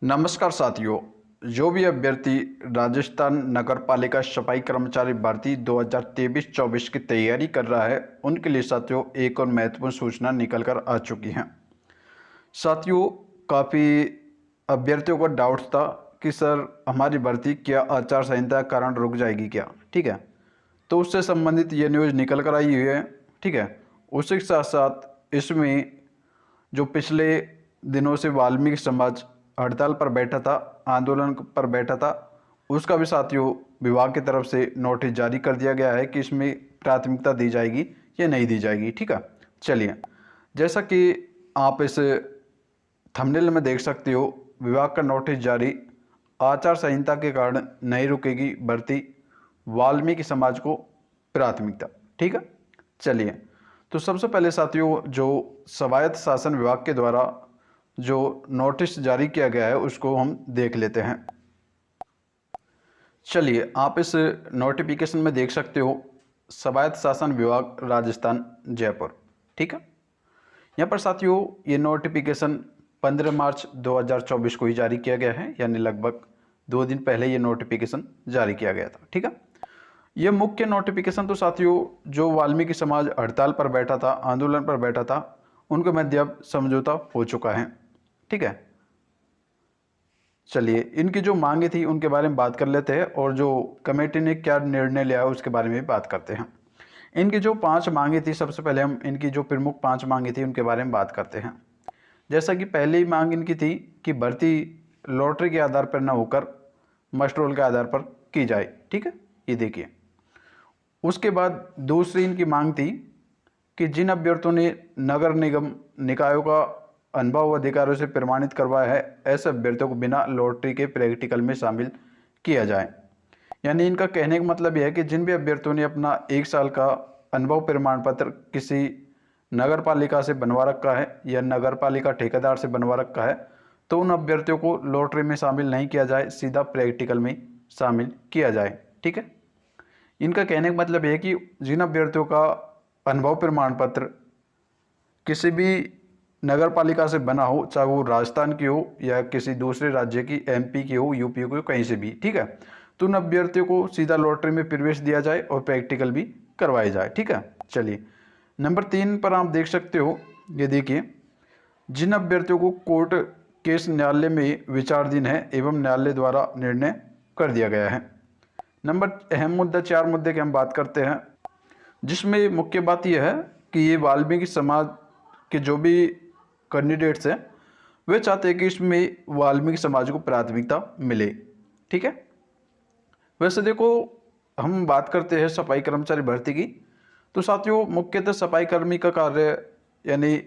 नमस्कार साथियों। जो भी अभ्यर्थी राजस्थान नगर पालिका सफाई कर्मचारी भर्ती 2023-24 की तैयारी कर रहा है, उनके लिए साथियों एक और महत्वपूर्ण सूचना निकल कर आ चुकी है। साथियों, काफ़ी अभ्यर्थियों को डाउट था कि सर हमारी भर्ती क्या आचार संहिता के कारण रुक जाएगी क्या। ठीक है, तो उससे संबंधित ये न्यूज़ निकल कर आई हुई है। ठीक है, उसी के साथ साथ इसमें जो पिछले दिनों से वाल्मीकि समाज हड़ताल पर बैठा था, आंदोलन पर बैठा था, उसका भी साथियों विभाग की तरफ से नोटिस जारी कर दिया गया है कि इसमें प्राथमिकता दी जाएगी या नहीं दी जाएगी। ठीक है, चलिए, जैसा कि आप इस थंबनेल में देख सकते हो, विभाग का नोटिस जारी, आचार संहिता के कारण नहीं रुकेगी भर्ती, वाल्मीकि समाज को प्राथमिकता। ठीक है, चलिए, तो सबसे पहले साथियों जो स्वायत्त शासन विभाग के द्वारा जो नोटिस जारी किया गया है उसको हम देख लेते हैं। चलिए, आप इस नोटिफिकेशन में देख सकते हो, स्वायत्त शासन विभाग राजस्थान जयपुर। ठीक है, यहाँ पर साथियों ये नोटिफिकेशन 15 मार्च 2024 को ही जारी किया गया है, यानी लगभग 2 दिन पहले ये नोटिफिकेशन जारी किया गया था। ठीक है, ये मुख्य नोटिफिकेशन तो साथियों जो वाल्मीकि समाज हड़ताल पर बैठा था, आंदोलन पर बैठा था, उनके मध्य अब समझौता हो चुका है। ठीक है, चलिए, इनकी जो मांगे थी उनके बारे में बात कर लेते हैं और जो कमेटी ने क्या निर्णय लिया है उसके बारे में भी बात करते हैं। इनकी जो 5 मांगे थी, सबसे पहले हम इनकी जो प्रमुख 5 मांगे थी उनके बारे में बात करते हैं। जैसा कि पहली मांग इनकी थी कि भर्ती लॉटरी के आधार पर न होकर मस्ट रोल के आधार पर की जाए। ठीक है, ये देखिए। उसके बाद दूसरी इनकी मांग थी कि जिन अभ्यर्थियों ने नगर निगम निकायों का अनुभव अधिकारियों से प्रमाणित करवाया है, ऐसे अभ्यर्थियों को बिना लॉटरी के प्रैक्टिकल में शामिल किया जाए। यानी इनका कहने का मतलब यह है कि जिन भी अभ्यर्थियों ने अपना 1 साल का अनुभव प्रमाण पत्र किसी नगर पालिका से बनवा रखा है या नगर पालिका ठेकेदार से बनवा रखा है, तो उन अभ्यर्थियों को लॉटरी में शामिल नहीं किया जाए, सीधा प्रैक्टिकल में शामिल किया जाए। ठीक है, इनका कहने का मतलब यह है कि जिन अभ्यर्थियों का अनुभव प्रमाण पत्र किसी भी नगर पालिका से बना हो, चाहे वो राजस्थान की हो या किसी दूसरे राज्य की, एमपी की हो, यूपी की हो, कहीं से भी। ठीक है, तो उन अभ्यर्थियों को सीधा लॉटरी में प्रवेश दिया जाए और प्रैक्टिकल भी करवाया जाए। ठीक है, चलिए, नंबर 3 पर आप देख सकते हो, ये देखिए, जिन अभ्यर्थियों को कोर्ट केस न्यायालय में विचाराधीन है एवं न्यायालय द्वारा निर्णय कर दिया गया है। नंबर अहम मुद्दा 4 मुद्दे की हम बात करते हैं, जिसमें मुख्य बात यह है कि ये वाल्मीकि समाज के जो भी कैंडिडेट्स हैं वे चाहते हैं कि इसमें वाल्मीकि समाज को प्राथमिकता मिले। ठीक है, वैसे देखो, हम बात करते हैं सफाई कर्मचारी भर्ती की, तो साथियों मुख्यतः सफाई कर्मी का कार्य, यानी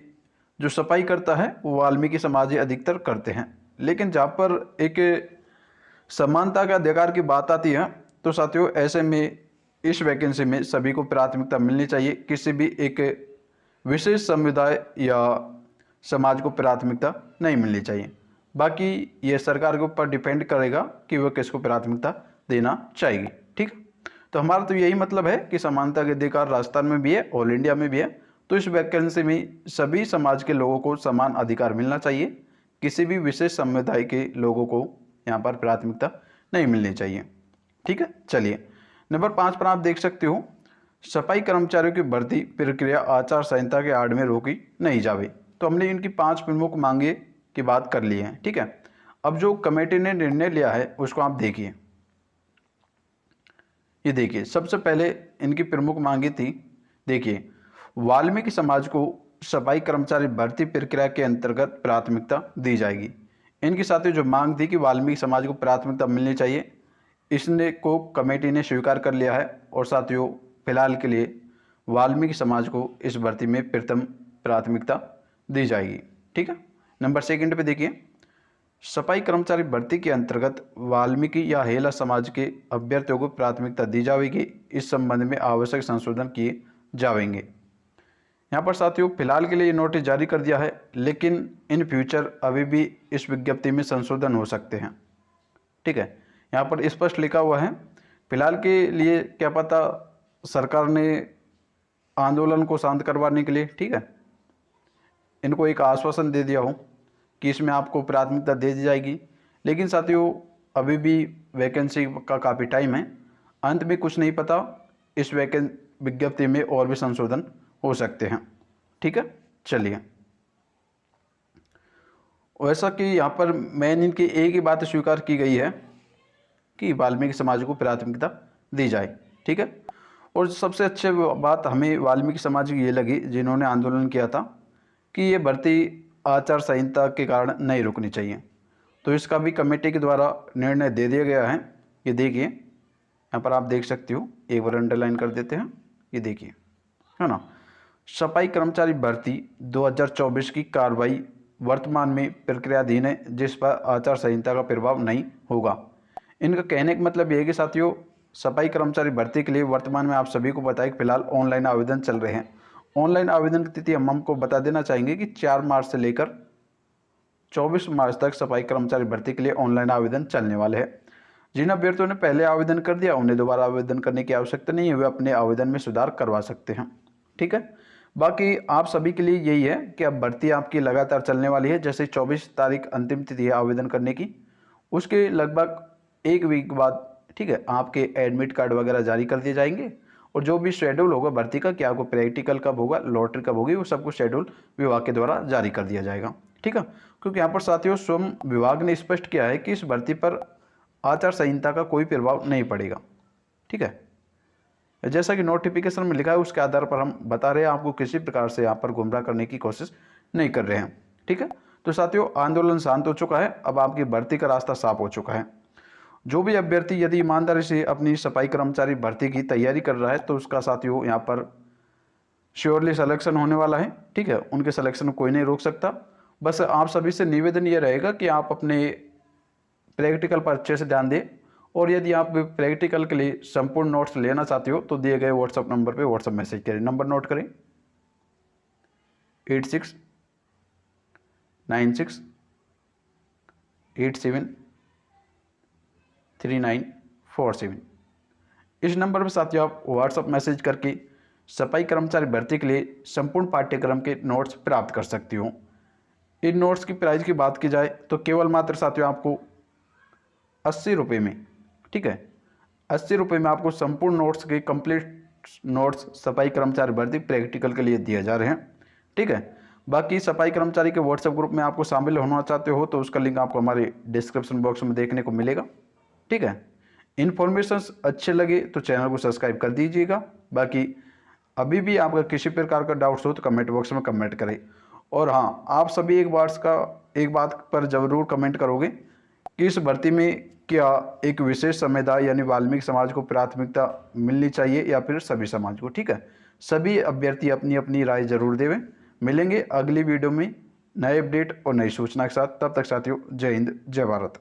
जो सफाई करता है वो वाल्मीकि समाज ही अधिकतर करते हैं। लेकिन जहाँ पर एक समानता के अधिकार की बात आती है, तो साथियों ऐसे में इस वैकेंसी में सभी को प्राथमिकता मिलनी चाहिए, किसी भी एक विशेष समुदाय या समाज को प्राथमिकता नहीं मिलनी चाहिए। बाकी ये सरकार के ऊपर डिपेंड करेगा कि वह किसको प्राथमिकता देना चाहेगी। ठीक, तो हमारा तो यही मतलब है कि समानता के अधिकार राजस्थान में भी है, ऑल इंडिया में भी है, तो इस वैकेंसी में सभी समाज के लोगों को समान अधिकार मिलना चाहिए, किसी भी विशेष समुदाय के लोगों को यहाँ पर प्राथमिकता नहीं मिलनी चाहिए। ठीक है, चलिए, नंबर 5 पर आप देख सकते हो, सफाई कर्मचारियों की भर्ती प्रक्रिया आचार संहिता के आड़ में रोकी नहीं जावे। तो हमने इनकी 5 प्रमुख मांगे की बात कर ली है। ठीक है, अब जो कमेटी ने निर्णय लिया है उसको आप देखिए। ये देखिए, सबसे पहले इनकी प्रमुख मांगे थी, देखिए, वाल्मीकि समाज को सफाई कर्मचारी भर्ती प्रक्रिया के अंतर्गत प्राथमिकता दी जाएगी। इनके साथ ही जो मांग थी कि वाल्मीकि समाज को प्राथमिकता मिलनी चाहिए, इसने को कमेटी ने स्वीकार कर लिया है और साथियों फिलहाल के लिए वाल्मीकि समाज को इस भर्ती में प्रथम प्राथमिकता दी जाएगी। ठीक है, नंबर 2 पे देखिए, सफाई कर्मचारी भर्ती के अंतर्गत वाल्मीकि या हेला समाज के अभ्यर्थियों को प्राथमिकता दी जाएगी। इस संबंध में आवश्यक संशोधन किए जाएंगे। यहाँ पर साथियों फिलहाल के लिए नोटिस जारी कर दिया है, लेकिन इन फ्यूचर अभी भी इस विज्ञप्ति में संशोधन हो सकते हैं। ठीक है, यहाँ पर स्पष्ट लिखा हुआ है, फिलहाल के लिए क्या पता सरकार ने आंदोलन को शांत करवाने के लिए, ठीक है, इनको एक आश्वासन दे दिया हो कि इसमें आपको प्राथमिकता दे दी जाएगी, लेकिन साथियों अभी भी वैकेंसी का काफ़ी टाइम है, अंत में कुछ नहीं पता, इस विज्ञप्ति में और भी संशोधन हो सकते हैं। ठीक है, चलिए। वैसा कि यहाँ पर मेन इनकी एक ही बात स्वीकार की गई है कि वाल्मीकि समाज को प्राथमिकता दी जाए। ठीक है, और सबसे अच्छी बात हमें वाल्मीकि समाज की ये लगी जिन्होंने आंदोलन किया था कि ये भर्ती आचार संहिता के कारण नहीं रुकनी चाहिए। तो इसका भी कमेटी के द्वारा निर्णय दे दिया गया है। ये देखिए, यहाँ पर आप देख सकते हो, एक बार अंडरलाइन कर देते हैं, ये देखिए, है ना। सफाई कर्मचारी भर्ती 2024 की कार्रवाई वर्तमान में प्रक्रियाधीन है, जिस पर आचार संहिता का प्रभाव नहीं होगा। इनका कहने का मतलब ये है कि साथियों, सफाई कर्मचारी भर्ती के लिए वर्तमान में आप सभी को बताएं कि फिलहाल ऑनलाइन आवेदन चल रहे हैं। ऑनलाइन आवेदन की तिथि हम आपको बता देना चाहेंगे कि 4 मार्च से लेकर 24 मार्च तक सफाई कर्मचारी भर्ती के लिए ऑनलाइन आवेदन चलने वाले हैं। जिन अभ्यर्थियों ने पहले आवेदन कर दिया उन्हें दोबारा आवेदन करने की आवश्यकता नहीं है, वे अपने आवेदन में सुधार करवा सकते हैं। ठीक है, बाकी आप सभी के लिए यही है कि अब भर्ती आपकी लगातार चलने वाली है। जैसे 24 तारीख अंतिम तिथि है आवेदन करने की, उसके लगभग एक वीक बाद, ठीक है, आपके एडमिट कार्ड वगैरह जारी कर दिए जाएंगे, और जो भी शेड्यूल होगा भर्ती का, कि आपको प्रैक्टिकल कब होगा, लॉटरी कब होगी, वो सब कुछ शेड्यूल विभाग के द्वारा जारी कर दिया जाएगा। ठीक है, क्योंकि यहाँ पर साथियों स्वयं विभाग ने स्पष्ट किया है कि इस भर्ती पर आचार संहिता का कोई प्रभाव नहीं पड़ेगा। ठीक है, जैसा कि नोटिफिकेशन में लिखा है उसके आधार पर हम बता रहे हैं, आपको किसी प्रकार से यहाँ पर गुमराह करने की कोशिश नहीं कर रहे हैं। ठीक है, तो साथियों आंदोलन शांत हो चुका है, अब आपकी भर्ती का रास्ता साफ हो चुका है। जो भी अभ्यर्थी यदि ईमानदारी से अपनी सफाई कर्मचारी भर्ती की तैयारी कर रहा है तो उसका साथियों यहाँ पर श्योरली सिलेक्शन होने वाला है। ठीक है, उनके सिलेक्शन को कोई नहीं रोक सकता। बस आप सभी से निवेदन ये रहेगा कि आप अपने प्रैक्टिकल पर अच्छे से ध्यान दें, और यदि आप प्रैक्टिकल के लिए संपूर्ण नोट्स लेना चाहते हो तो दिए गए व्हाट्सएप नंबर पे व्हाट्सएप मैसेज करें। नंबर नोट करें, 8696873947। इस नंबर पर साथियों आप व्हाट्सएप मैसेज करके सफाई कर्मचारी भर्ती के लिए संपूर्ण पाठ्यक्रम के नोट्स प्राप्त कर सकते हो। इन नोट्स की प्राइस की बात की जाए तो केवल मात्र साथियों आपको 80 रुपये में, ठीक है, 80 रुपये में आपको संपूर्ण नोट्स के कंप्लीट नोट्स सफाई कर्मचारी भर्ती प्रैक्टिकल के लिए दिए जा रहे हैं। ठीक है, बाकी सफाई कर्मचारी के व्हाट्सएप ग्रुप में आपको शामिल होना चाहते हो तो उसका लिंक आपको हमारे डिस्क्रिप्शन बॉक्स में देखने को मिलेगा। ठीक है, इन्फॉर्मेशन अच्छे लगे तो चैनल को सब्सक्राइब कर दीजिएगा। बाकी अभी भी आपका किसी प्रकार का डाउट्स हो तो कमेंट बॉक्स में कमेंट करें। और हाँ, आप सभी एक बात पर जरूर कमेंट करोगे कि इस भर्ती में क्या एक विशेष समुदाय यानी वाल्मीकि समाज को प्राथमिकता मिलनी चाहिए या फिर सभी समाज को। ठीक है, सभी अभ्यर्थी अपनी अपनी राय जरूर देवें। मिलेंगे अगली वीडियो में नए अपडेट और नई सूचना के साथ। तब तक साथियों, जय हिंद, जय भारत।